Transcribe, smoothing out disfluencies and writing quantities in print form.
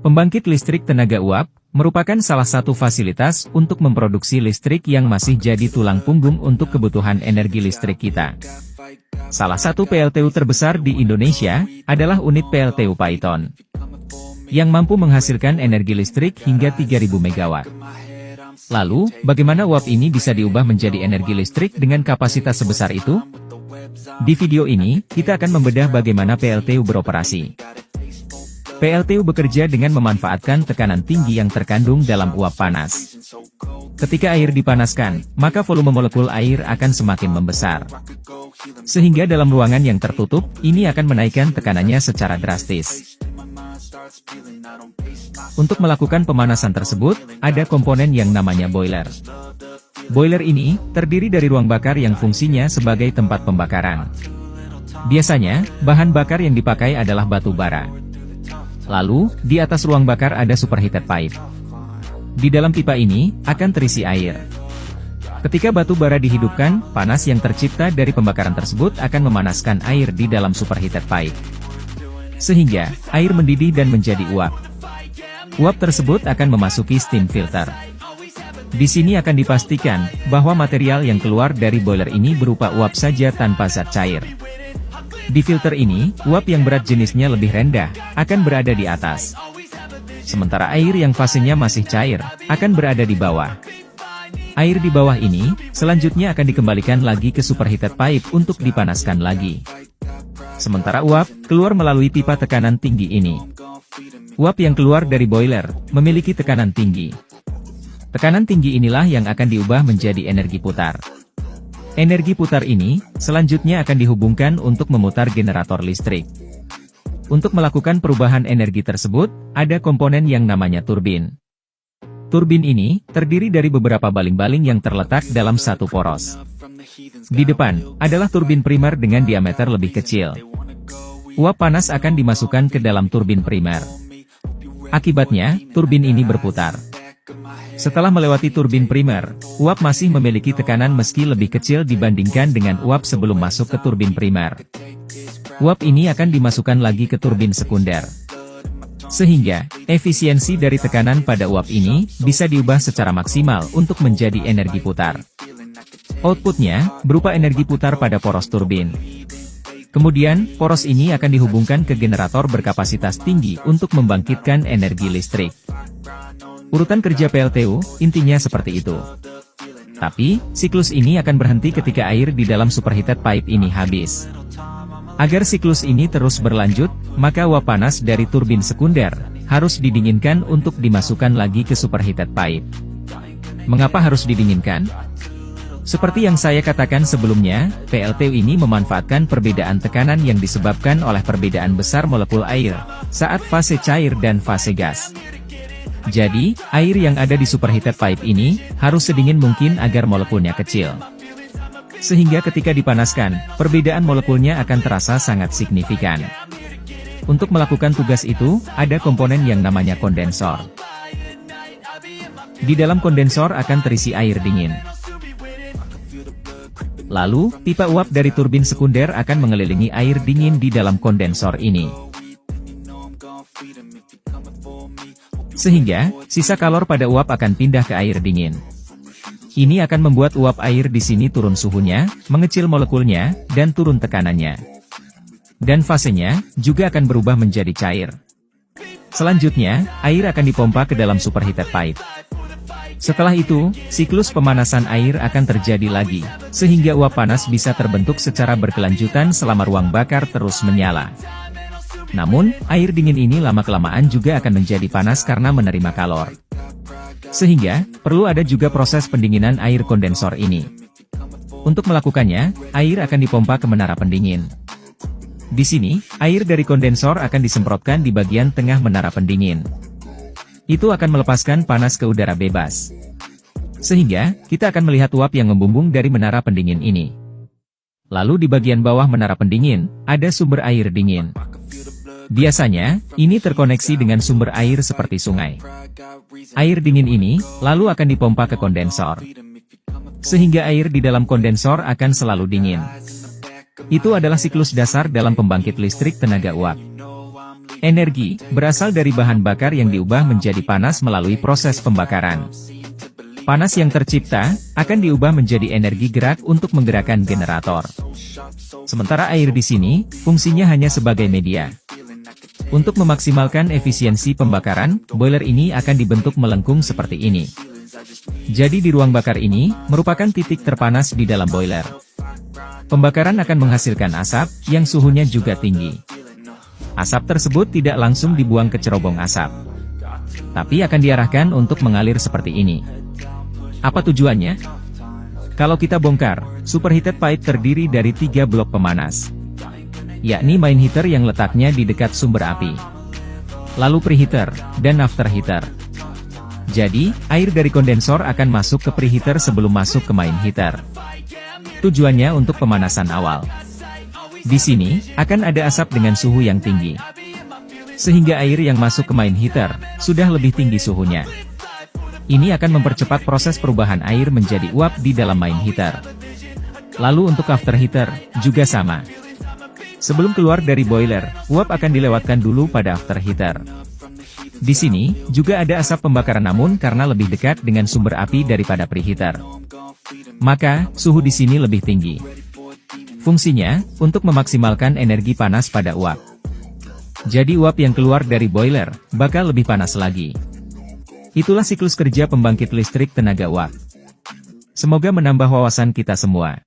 Pembangkit listrik tenaga uap merupakan salah satu fasilitas untuk memproduksi listrik yang masih jadi tulang punggung untuk kebutuhan energi listrik kita. Salah satu PLTU terbesar di Indonesia adalah unit PLTU Paiton, yang mampu menghasilkan energi listrik hingga 3000 MW. Lalu, bagaimana uap ini bisa diubah menjadi energi listrik dengan kapasitas sebesar itu? Di video ini, kita akan membedah bagaimana PLTU beroperasi. PLTU bekerja dengan memanfaatkan tekanan tinggi yang terkandung dalam uap panas. Ketika air dipanaskan, maka volume molekul air akan semakin membesar. Sehingga dalam ruangan yang tertutup, ini akan menaikkan tekanannya secara drastis. Untuk melakukan pemanasan tersebut, ada komponen yang namanya boiler. Boiler ini terdiri dari ruang bakar yang fungsinya sebagai tempat pembakaran. Biasanya, bahan bakar yang dipakai adalah batu bara. Lalu, di atas ruang bakar ada superheated pipe. Di dalam pipa ini, akan terisi air. Ketika batu bara dihidupkan, panas yang tercipta dari pembakaran tersebut akan memanaskan air di dalam superheated pipe. Sehingga, air mendidih dan menjadi uap. Uap tersebut akan memasuki steam filter. Di sini akan dipastikan, bahwa material yang keluar dari boiler ini berupa uap saja tanpa zat cair. Di filter ini, uap yang berat jenisnya lebih rendah, akan berada di atas. Sementara air yang fasenya masih cair, akan berada di bawah. Air di bawah ini, selanjutnya akan dikembalikan lagi ke superheated pipe untuk dipanaskan lagi. Sementara uap, keluar melalui pipa tekanan tinggi ini. Uap yang keluar dari boiler, memiliki tekanan tinggi. Tekanan tinggi inilah yang akan diubah menjadi energi putar. Energi putar ini, selanjutnya akan dihubungkan untuk memutar generator listrik. Untuk melakukan perubahan energi tersebut, ada komponen yang namanya turbin. Turbin ini, terdiri dari beberapa baling-baling yang terletak dalam satu poros. Di depan, adalah turbin primer dengan diameter lebih kecil. Uap panas akan dimasukkan ke dalam turbin primer. Akibatnya, turbin ini berputar. Setelah melewati turbin primer, uap masih memiliki tekanan meski lebih kecil dibandingkan dengan uap sebelum masuk ke turbin primer. Uap ini akan dimasukkan lagi ke turbin sekunder. Sehingga, efisiensi dari tekanan pada uap ini bisa diubah secara maksimal untuk menjadi energi putar. Outputnya, berupa energi putar pada poros turbin. Kemudian, poros ini akan dihubungkan ke generator berkapasitas tinggi untuk membangkitkan energi listrik. Urutan kerja PLTU, intinya seperti itu. Tapi, siklus ini akan berhenti ketika air di dalam superheated pipe ini habis. Agar siklus ini terus berlanjut, maka uap panas dari turbin sekunder harus didinginkan untuk dimasukkan lagi ke superheated pipe. Mengapa harus didinginkan? Seperti yang saya katakan sebelumnya, PLTU ini memanfaatkan perbedaan tekanan yang disebabkan oleh perbedaan besar molekul air saat fase cair dan fase gas. Jadi, air yang ada di superheated pipe ini harus sedingin mungkin agar molekulnya kecil. Sehingga ketika dipanaskan, perbedaan molekulnya akan terasa sangat signifikan. Untuk melakukan tugas itu, ada komponen yang namanya kondensor. Di dalam kondensor akan terisi air dingin. Lalu, pipa uap dari turbin sekunder akan mengelilingi air dingin di dalam kondensor ini. Sehingga, sisa kalor pada uap akan pindah ke air dingin. Ini akan membuat uap air di sini turun suhunya, mengecil molekulnya, dan turun tekanannya. Dan fasenya, juga akan berubah menjadi cair. Selanjutnya, air akan dipompa ke dalam superheated pipe. Setelah itu, siklus pemanasan air akan terjadi lagi, sehingga uap panas bisa terbentuk secara berkelanjutan selama ruang bakar terus menyala. Namun, air dingin ini lama-kelamaan juga akan menjadi panas karena menerima kalor. Sehingga, perlu ada juga proses pendinginan air kondensor ini. Untuk melakukannya, air akan dipompa ke menara pendingin. Di sini, air dari kondensor akan disemprotkan di bagian tengah menara pendingin. Itu akan melepaskan panas ke udara bebas. Sehingga, kita akan melihat uap yang membumbung dari menara pendingin ini. Lalu di bagian bawah menara pendingin, ada sumber air dingin. Biasanya, ini terkoneksi dengan sumber air seperti sungai. Air dingin ini, lalu akan dipompa ke kondensor. Sehingga air di dalam kondensor akan selalu dingin. Itu adalah siklus dasar dalam pembangkit listrik tenaga uap. Energi berasal dari bahan bakar yang diubah menjadi panas melalui proses pembakaran. Panas yang tercipta akan diubah menjadi energi gerak untuk menggerakkan generator. Sementara air di sini fungsinya hanya sebagai media. Untuk memaksimalkan efisiensi pembakaran, boiler ini akan dibentuk melengkung seperti ini. Jadi di ruang bakar ini merupakan titik terpanas di dalam boiler. Pembakaran akan menghasilkan asap yang suhunya juga tinggi. Asap tersebut tidak langsung dibuang ke cerobong asap, tapi akan diarahkan untuk mengalir seperti ini. Apa tujuannya? Kalau kita bongkar, superheated pipe terdiri dari 3 blok pemanas, yakni main heater yang letaknya di dekat sumber api, lalu preheater, dan afterheater. Jadi, air dari kondensor akan masuk ke preheater sebelum masuk ke main heater. Tujuannya untuk pemanasan awal. Di sini, akan ada asap dengan suhu yang tinggi, sehingga air yang masuk ke main heater sudah lebih tinggi suhunya. Ini akan mempercepat proses perubahan air menjadi uap di dalam main heater. Lalu untuk afterheater, juga sama. Sebelum keluar dari boiler, uap akan dilewatkan dulu pada afterheater. Di sini, juga ada asap pembakaran namun karena lebih dekat dengan sumber api daripada preheater, maka, suhu di sini lebih tinggi. Fungsinya, untuk memaksimalkan energi panas pada uap. Jadi uap yang keluar dari boiler, bakal lebih panas lagi. Itulah siklus kerja pembangkit listrik tenaga uap. Semoga menambah wawasan kita semua.